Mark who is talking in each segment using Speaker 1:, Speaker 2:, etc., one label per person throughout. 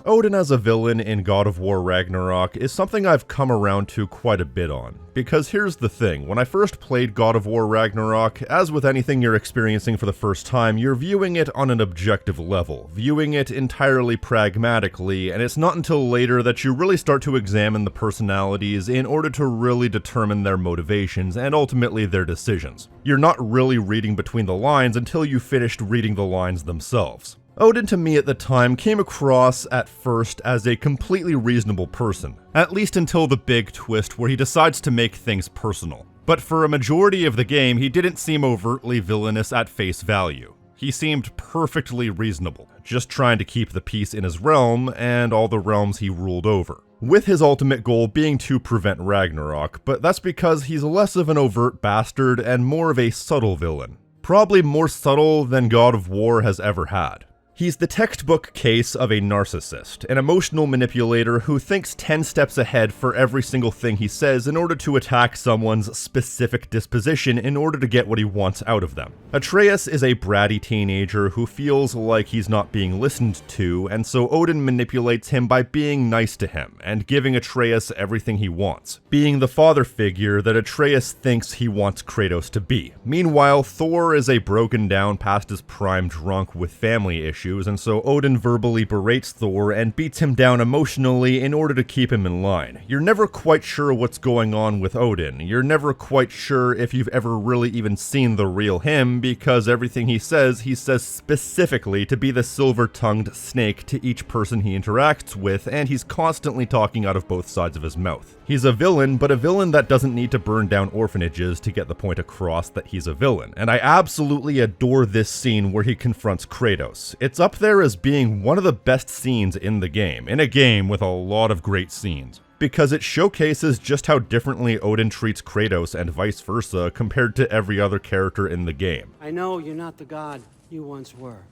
Speaker 1: Odin as a villain in God of War Ragnarok is something I've come around to quite a bit on. Because here's the thing, when I first played God of War Ragnarok, as with anything you're experiencing for the first time, you're viewing it on an objective level, viewing it entirely pragmatically, and it's not until later that you really start to examine the personalities in order to really determine their motivations and ultimately their decisions. You're not really reading between the lines until you finished reading the lines themselves. Odin to me at the time came across at first as a completely reasonable person, at least until the big twist where he decides to make things personal. But for a majority of the game, he didn't seem overtly villainous at face value. He seemed perfectly reasonable, just trying to keep the peace in his realm and all the realms he ruled over, with his ultimate goal being to prevent Ragnarok, but that's because he's less of an overt bastard and more of a subtle villain. Probably more subtle than God of War has ever had. He's the textbook case of a narcissist, an emotional manipulator who thinks 10 steps ahead for every single thing he says in order to attack someone's specific disposition in order to get what he wants out of them. Atreus is a bratty teenager who feels like he's not being listened to, and so Odin manipulates him by being nice to him and giving Atreus everything he wants, being the father figure that Atreus thinks he wants Kratos to be. Meanwhile, Thor is a broken down past his prime drunk with family issues, and so Odin verbally berates Thor and beats him down emotionally in order to keep him in line. You're never quite sure what's going on with Odin. You're never quite sure if you've ever really even seen the real him, because everything he says specifically to be the silver-tongued snake to each person he interacts with, and he's constantly talking out of both sides of his mouth. He's a villain, but a villain that doesn't need to burn down orphanages to get the point across that he's a villain, and I absolutely adore this scene where he confronts Kratos. It's up there as being one of the best scenes in the game, in a game with a lot of great scenes, because it showcases just how differently Odin treats Kratos and vice versa compared to every other character in the game.
Speaker 2: I know you're not the god you once were,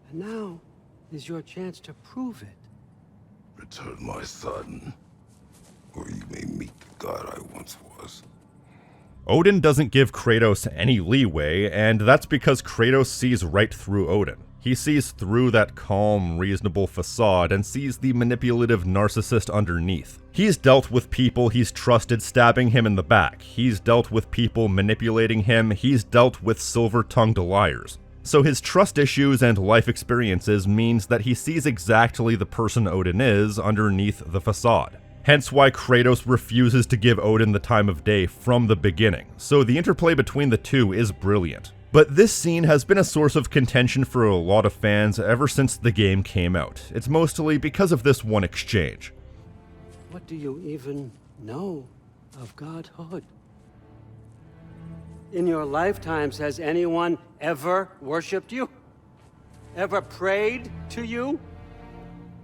Speaker 2: and now is your chance to prove it.
Speaker 3: Return my son, or you may meet the god I once was.
Speaker 1: Odin doesn't give Kratos any leeway, and that's because Kratos sees right through Odin. He sees through that calm, reasonable facade and sees the manipulative narcissist underneath. He's dealt with people he's trusted stabbing him in the back. He's dealt with people manipulating him. He's dealt with silver-tongued liars. So his trust issues and life experiences means that he sees exactly the person Odin is underneath the facade. Hence why Kratos refuses to give Odin the time of day from the beginning. So the interplay between the two is brilliant. But this scene has been a source of contention for a lot of fans ever since the game came out. It's mostly because of this one exchange.
Speaker 2: What do you even know of godhood? In your lifetimes, has anyone ever worshipped you? Ever prayed to you?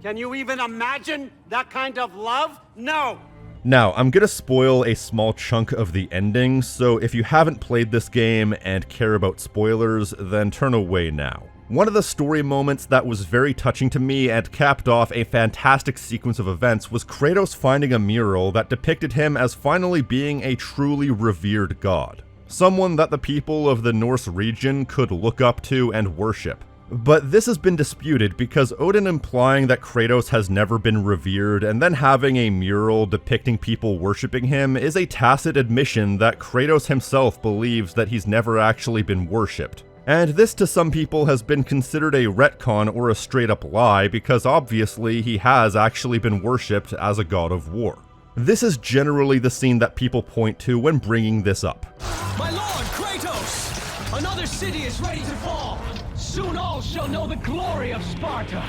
Speaker 2: Can you even imagine that kind of love? No!
Speaker 1: Now, I'm gonna spoil a small chunk of the ending, so if you haven't played this game and care about spoilers, then turn away now. One of the story moments that was very touching to me and capped off a fantastic sequence of events was Kratos finding a mural that depicted him as finally being a truly revered god. Someone that the people of the Norse region could look up to and worship. But this has been disputed because Odin implying that Kratos has never been revered and then having a mural depicting people worshipping him is a tacit admission that Kratos himself believes that he's never actually been worshipped. And this to some people has been considered a retcon or a straight up lie because obviously he has actually been worshipped as a god of war. This is generally the scene that people point to when bringing this up.
Speaker 4: My lord, Kratos! Another city is ready to fall! Soon all shall know the glory of Sparta!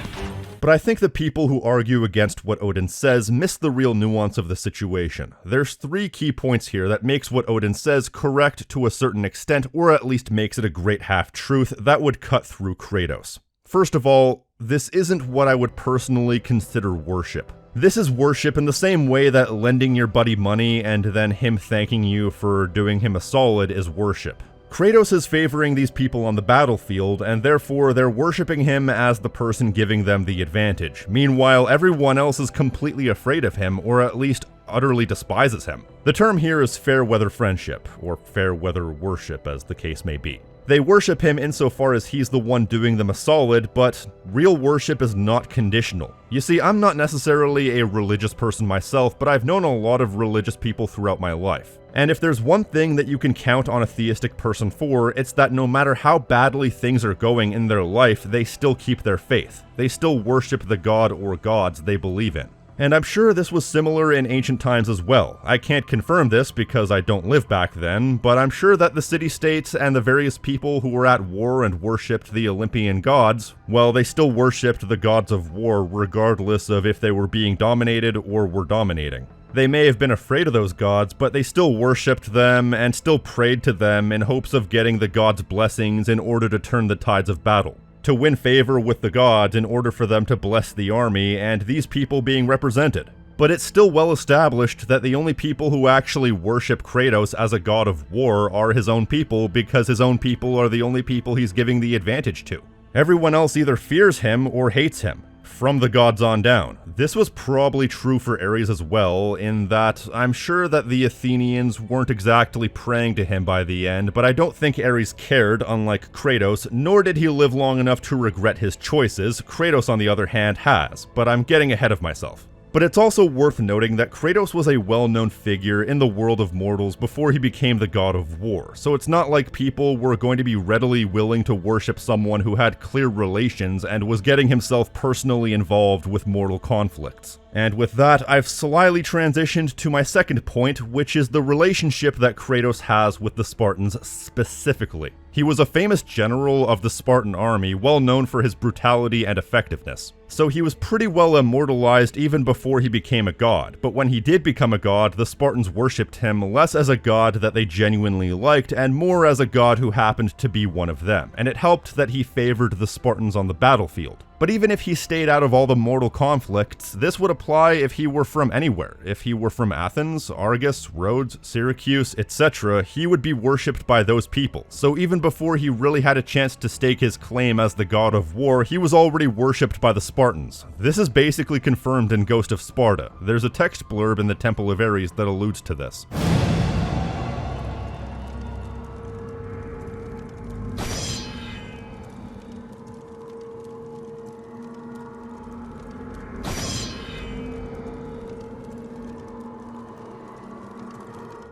Speaker 1: But I think the people who argue against what Odin says miss the real nuance of the situation. There's 3 key points here that makes what Odin says correct to a certain extent, or at least makes it a great half-truth that would cut through Kratos. First of all, this isn't what I would personally consider worship. This is worship in the same way that lending your buddy money and then him thanking you for doing him a solid is worship. Kratos is favoring these people on the battlefield, and therefore they're worshipping him as the person giving them the advantage. Meanwhile, everyone else is completely afraid of him, or at least utterly despises him. The term here is fair weather friendship, or fair weather worship as the case may be. They worship him insofar as he's the one doing them a solid, but real worship is not conditional. You see, I'm not necessarily a religious person myself, but I've known a lot of religious people throughout my life. And if there's one thing that you can count on a theistic person for, it's that no matter how badly things are going in their life, they still keep their faith. They still worship the god or gods they believe in. And I'm sure this was similar in ancient times as well. I can't confirm this because I don't live back then, but I'm sure that the city-states and the various people who were at war and worshipped the Olympian gods, well, they still worshipped the gods of war regardless of if they were being dominated or were dominating. They may have been afraid of those gods, but they still worshipped them and still prayed to them in hopes of getting the gods' blessings in order to turn the tides of battle, to win favor with the gods in order for them to bless the army and these people being represented. But it's still well established that the only people who actually worship Kratos as a god of war are his own people, because his own people are the only people he's giving the advantage to. Everyone else either fears him or hates him, from the gods on down. This was probably true for Ares as well, in that I'm sure that the Athenians weren't exactly praying to him by the end, but I don't think Ares cared, unlike Kratos, nor did he live long enough to regret his choices. Kratos, on the other hand, has, but I'm getting ahead of myself. But it's also worth noting that Kratos was a well-known figure in the world of mortals before he became the god of war, so it's not like people were going to be readily willing to worship someone who had clear relations and was getting himself personally involved with mortal conflicts. And with that, I've slyly transitioned to my second point, which is the relationship that Kratos has with the Spartans specifically. He was a famous general of the Spartan army, well known for his brutality and effectiveness. So he was pretty well immortalized even before he became a god, but when he did become a god, the Spartans worshipped him less as a god that they genuinely liked and more as a god who happened to be one of them, and it helped that he favored the Spartans on the battlefield. But even if he stayed out of all the mortal conflicts, this would apply if he were from anywhere. If he were from Athens, Argos, Rhodes, Syracuse, etc., he would be worshipped by those people. So even before he really had a chance to stake his claim as the god of war, he was already worshipped by the Spartans. This is basically confirmed in Ghost of Sparta. There's a text blurb in the Temple of Ares that alludes to this.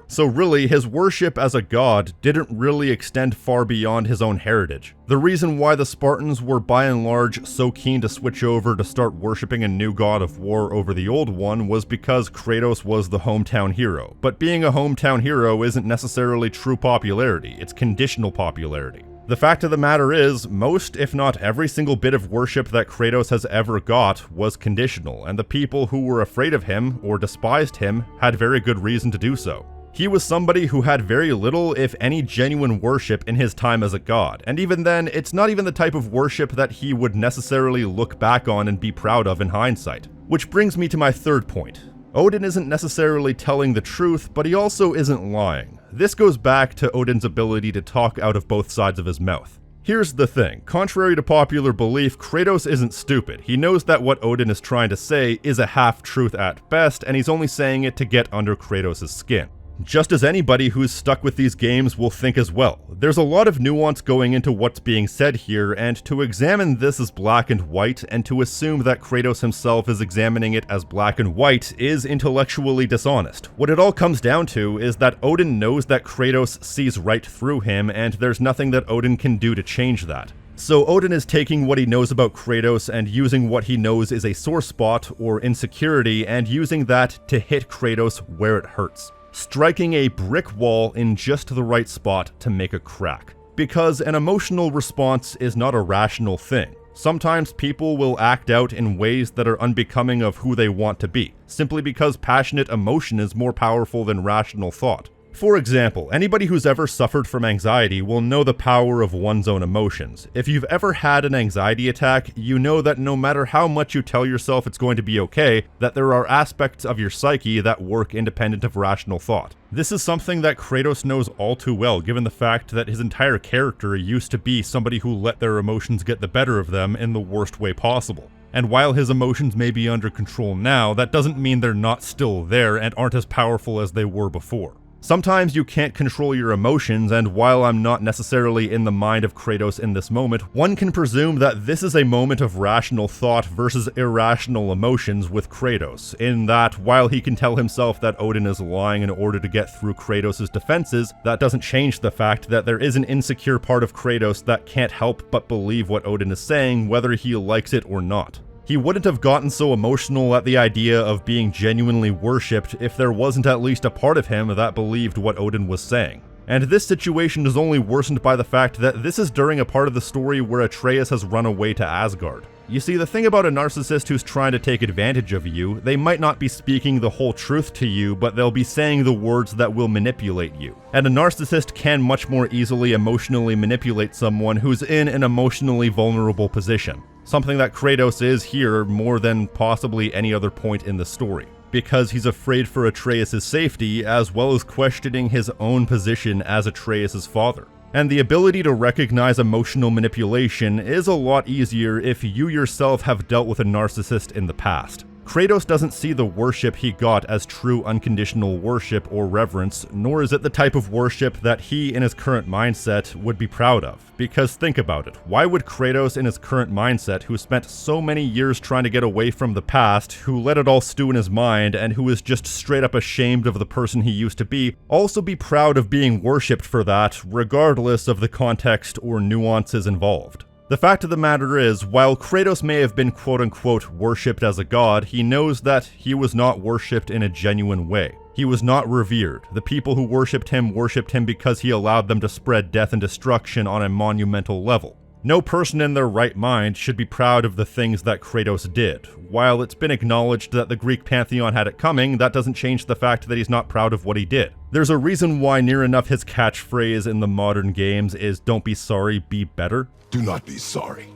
Speaker 1: So really, his worship as a god didn't really extend far beyond his own heritage. The reason why the Spartans were by and large so keen to switch over to start worshipping a new god of war over the old one was because Kratos was the hometown hero. But being a hometown hero isn't necessarily true popularity, it's conditional popularity. The fact of the matter is, most, if not every single bit of worship that Kratos has ever got was conditional, and the people who were afraid of him or despised him had very good reason to do so. He was somebody who had very little, if any, genuine worship in his time as a god, and even then, it's not even the type of worship that he would necessarily look back on and be proud of in hindsight. Which brings me to my third point. Odin isn't necessarily telling the truth, but he also isn't lying. This goes back to Odin's ability to talk out of both sides of his mouth. Here's the thing, contrary to popular belief, Kratos isn't stupid. He knows that what Odin is trying to say is a half-truth at best, and he's only saying it to get under Kratos' skin. Just as anybody who's stuck with these games will think as well. There's a lot of nuance going into what's being said here, and to examine this as black and white, and to assume that Kratos himself is examining it as black and white, is intellectually dishonest. What it all comes down to is that Odin knows that Kratos sees right through him, and there's nothing that Odin can do to change that. So Odin is taking what he knows about Kratos and using what he knows is a sore spot or insecurity, and using that to hit Kratos where it hurts, striking a brick wall in just the right spot to make a crack. Because an emotional response is not a rational thing. Sometimes people will act out in ways that are unbecoming of who they want to be, simply because passionate emotion is more powerful than rational thought. For example, anybody who's ever suffered from anxiety will know the power of one's own emotions. If you've ever had an anxiety attack, you know that no matter how much you tell yourself it's going to be okay, that there are aspects of your psyche that work independent of rational thought. This is something that Kratos knows all too well, given the fact that his entire character used to be somebody who let their emotions get the better of them in the worst way possible. And while his emotions may be under control now, that doesn't mean they're not still there and aren't as powerful as they were before. Sometimes you can't control your emotions, and while I'm not necessarily in the mind of Kratos in this moment, one can presume that this is a moment of rational thought versus irrational emotions with Kratos, in that while he can tell himself that Odin is lying in order to get through Kratos' defenses, that doesn't change the fact that there is an insecure part of Kratos that can't help but believe what Odin is saying, whether he likes it or not. He wouldn't have gotten so emotional at the idea of being genuinely worshipped if there wasn't at least a part of him that believed what Odin was saying. And this situation is only worsened by the fact that this is during a part of the story where Atreus has run away to Asgard. You see, the thing about a narcissist who's trying to take advantage of you, they might not be speaking the whole truth to you, but they'll be saying the words that will manipulate you. And a narcissist can much more easily emotionally manipulate someone who's in an emotionally vulnerable position. Something that Kratos is here more than possibly any other point in the story, because he's afraid for Atreus' safety as well as questioning his own position as Atreus' father. And the ability to recognize emotional manipulation is a lot easier if you yourself have dealt with a narcissist in the past. Kratos doesn't see the worship he got as true unconditional worship or reverence, nor is it the type of worship that he in his current mindset would be proud of. Because think about it, why would Kratos in his current mindset, who spent so many years trying to get away from the past, who let it all stew in his mind, and who is just straight up ashamed of the person he used to be, also be proud of being worshipped for that, regardless of the context or nuances involved? The fact of the matter is, while Kratos may have been quote-unquote worshipped as a god, he knows that he was not worshipped in a genuine way. He was not revered. The people who worshipped him because he allowed them to spread death and destruction on a monumental level. No person in their right mind should be proud of the things that Kratos did. While it's been acknowledged that the Greek pantheon had it coming, that doesn't change the fact that he's not proud of what he did. There's a reason why near enough his catchphrase in the modern games is "Don't be sorry, be better."
Speaker 3: Do not be sorry.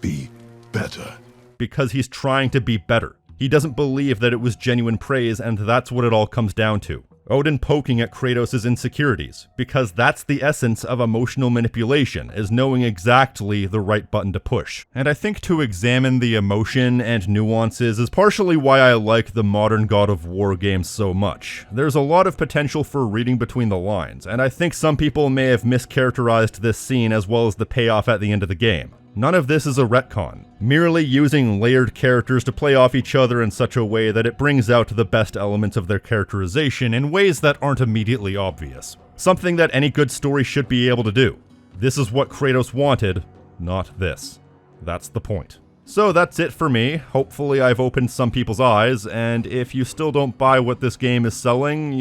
Speaker 3: Be better.
Speaker 1: Because he's trying to be better. He doesn't believe that it was genuine praise, and that's what it all comes down to. Odin poking at Kratos' insecurities, because that's the essence of emotional manipulation, is knowing exactly the right button to push. And I think to examine the emotion and nuances is partially why I like the modern God of War games so much. There's a lot of potential for reading between the lines, and I think some people may have mischaracterized this scene as well as the payoff at the end of the game. None of this is a retcon, merely using layered characters to play off each other in such a way that it brings out the best elements of their characterization in ways that aren't immediately obvious. Something that any good story should be able to do. This is what Kratos wanted, not this. That's the point. So that's it for me. Hopefully I've opened some people's eyes, and if you still don't buy what this game is selling,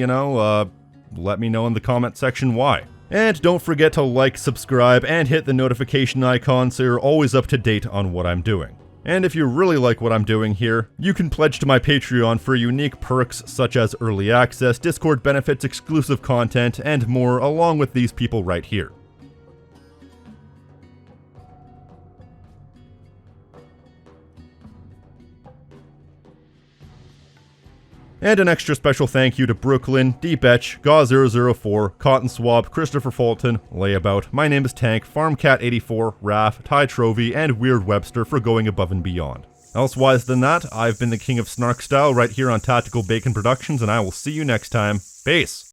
Speaker 1: let me know in the comment section why. And don't forget to like, subscribe, and hit the notification icon so you're always up to date on what I'm doing. And if you really like what I'm doing here, you can pledge to my Patreon for unique perks such as early access, Discord benefits, exclusive content, and more, along with these people right here. And an extra special thank you to Brooklyn, Deep Etch, Gaw004, Cotton Swab, Christopher Fulton, Layabout, My Name is Tank, FarmCat84, Raph, Ty Trovey, and Weird Webster for going above and beyond. Elsewise than that, I've been the King of Snark Style right here on Tactical Bacon Productions, and I will see you next time. Peace!